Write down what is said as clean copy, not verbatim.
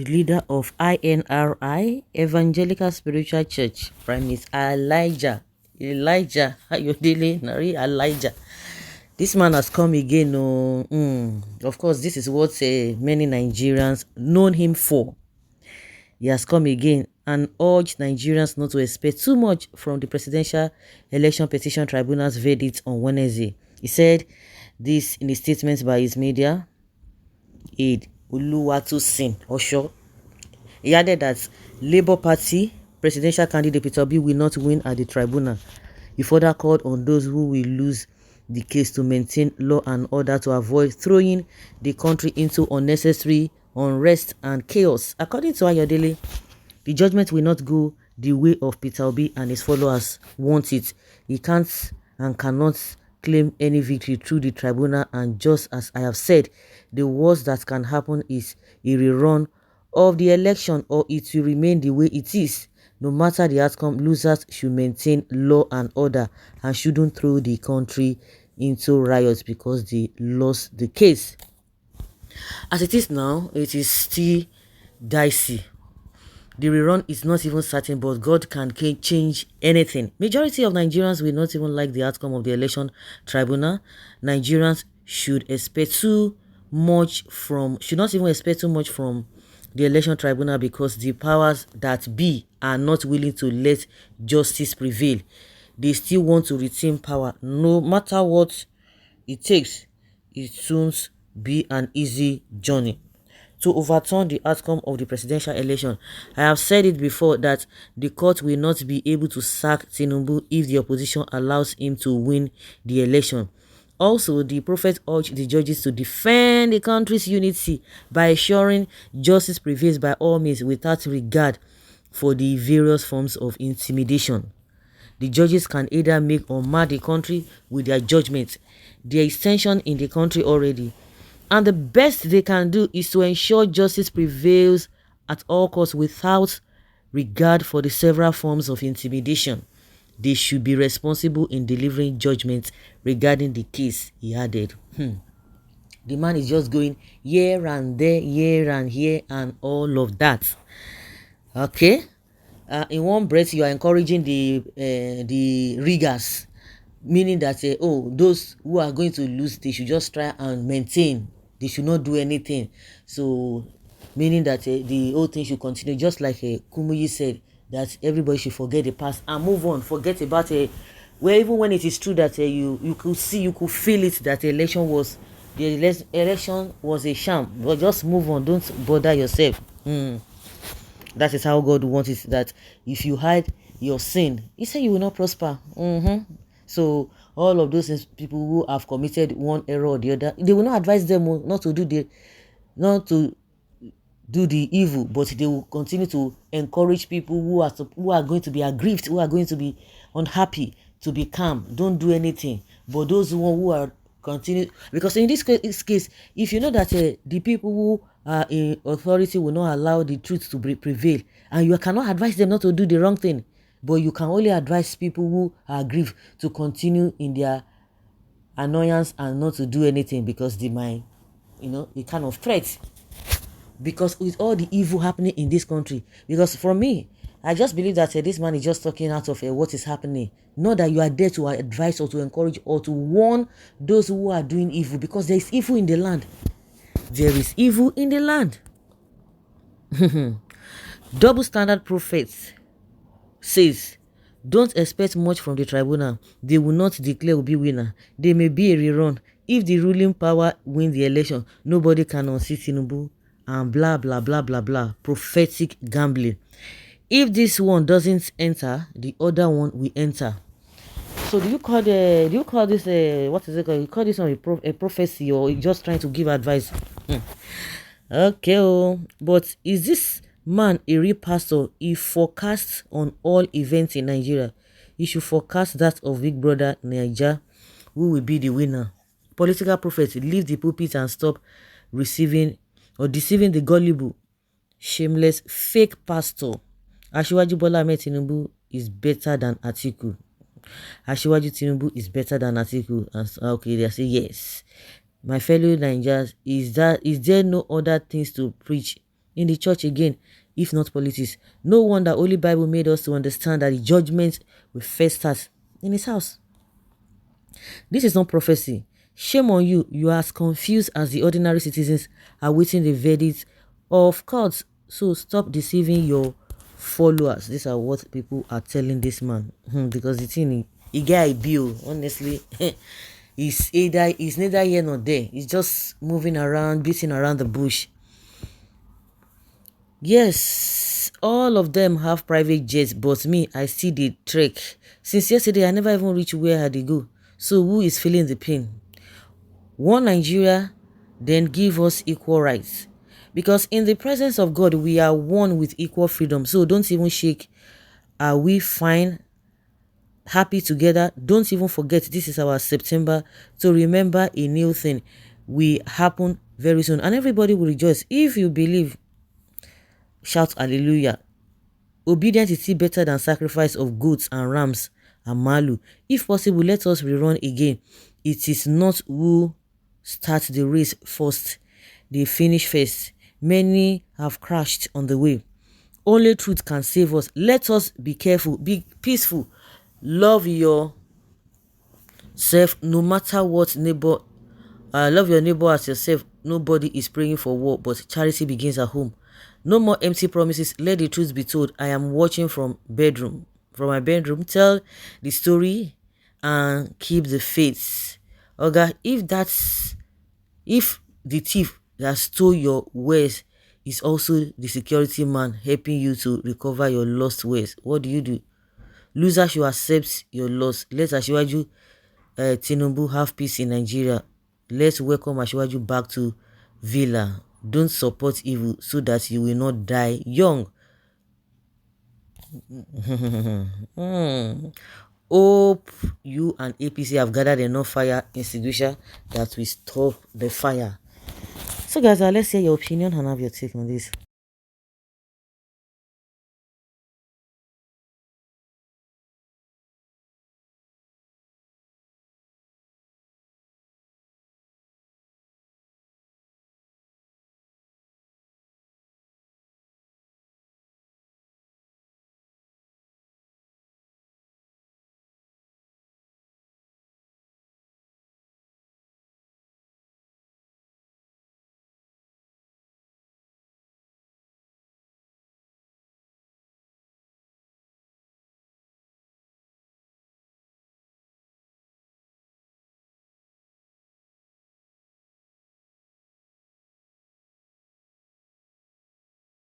leader of INRI, Evangelical Spiritual Church, Prime Minister Elijah Ayodele Nari Elijah. This man has come again. Of course, this is what many Nigerians known him for. He has come again and urged Nigerians not to expect too much from the Presidential Election Petition Tribunal's verdict on Wednesday. He said this in a statement by his media aide, Oluwatosin Osho. He added that Labour Party presidential candidate Peter Obi will not win at the tribunal. He further called on those who will lose the case to maintain law and order to avoid throwing the country into unnecessary unrest and chaos. According to Ayodele, the judgment will not go the way of Peter Obi and his followers want it. He can't and cannot claim any victory through the tribunal, and just as I have said, the worst that can happen is a rerun of the election, or it will remain the way it is. No matter the outcome, losers should maintain law and order and shouldn't throw the country into riots because they lost the case. As it is now, it is still dicey. The rerun is not even certain, but God can change anything. Majority of Nigerians will not even like the outcome of the election tribunal. Nigerians should not even expect too much from the election tribunal because the powers that be are not willing to let justice prevail. They still want to retain power no matter what it takes. It won't be an easy journey to overturn the outcome of the presidential election. I have said it before that the court will not be able to sack Tinubu if the opposition allows him to win the election. Also, the prophet urged the judges to defend the country's unity by ensuring justice prevails by all means without regard for the various forms of intimidation. The judges can either make or mar the country with their judgment. There is tension in the country already, and the best they can do is to ensure justice prevails at all costs without regard for the several forms of intimidation. They should be responsible in delivering judgment regarding the case, he added. The man is just going here and there, here and here, and all of that. Okay? In one breath, you are encouraging the riggers, meaning that, those who are going to lose, they should just try and maintain. They should not do anything. So, meaning that the whole thing should continue, just like Kumuyi said, that everybody should forget the past and move on. Forget about where even when it is true that you could see, you could feel it, that the election was a sham. But just move on. Don't bother yourself. That is how God wants it. That if you hide your sin, He said you will not prosper. So all of those people who have committed one error or the other, they will not advise them not to do the evil, but they will continue to encourage people who are going to be aggrieved, who are going to be unhappy, to be calm. Don't do anything. But those who are continue, because in this case, if you know that the people who are in authority will not allow the truth to prevail, and you cannot advise them not to do the wrong thing, but you can only advise people who are aggrieved to continue in their annoyance and not to do anything because they might, a kind of threat. Because with all the evil happening in this country, because for me, I just believe that this man is just talking out of what is happening. Not that you are there to advise or to encourage or to warn those who are doing evil, because there is evil in the land. There is evil in the land. Double standard prophets says, don't expect much from the tribunal. They will not declare Obi winner. They may be a rerun. If the ruling power wins the election, nobody can unseat Tinubu, and blah blah blah blah blah. Prophetic gambling. If this one doesn't enter, the other one will enter. So do you call this what is it called? You call this one a prophecy, or just trying to give advice? Okay, but is this man a real pastor? He forecasts on all events in Nigeria. He should forecast that of Big Brother Niger, who will be the winner. Political prophets, leave the pulpit and stop receiving or deceiving the gullible, shameless, fake pastor. Asiwaju Bola Ahmed Tinubu is better than Atiku. Asiwaju Tinubu is better than Atiku. Okay, they say yes. My fellow Nigerians, is there no other things to preach in the church again, if not politics. No wonder Holy Bible made us to understand that the judgment will first start in his house. This is not prophecy. Shame on you. You are as confused as the ordinary citizens awaiting the verdict of courts. So stop deceiving your followers. These are what people are telling this man. Because the thing, he got a bill, honestly. He's neither here nor there. He's just moving around, beating around the bush. Yes, all of them have private jets, but me, I see the trek. Since yesterday, I never even reach where I dey go. So who is feeling the pain? One Nigeria, then give us equal rights. Because in the presence of God, we are one with equal freedom. So don't even shake. Are we fine? Happy together? Don't even forget, this is our September. So remember a new thing will happen very soon. And everybody will rejoice. If you believe, shout hallelujah. Obedience is still better than sacrifice of goats and rams and malu. If possible, let us rerun again. It is not who starts the race first, they finish first. Many have crashed on the way. Only truth can save us. Let us be careful, be peaceful, love yourself no matter what neighbor. Love your neighbor as yourself. Nobody is praying for war, but charity begins at home. No more empty promises. Let the truth be told. I am watching from my bedroom. Tell the story and keep the faith. Oga, if the thief that stole your wares is also the security man helping you to recover your lost wares, what do? Loser should accept your loss. Let Asiwaju Tinubu have peace in Nigeria. Let's welcome Asiwaju back to Villa. Don't support evil so that you will not die young. Hope you and APC have gathered enough fire extinguisher that will stop the fire. So guys, let's hear your opinion and have your take on this.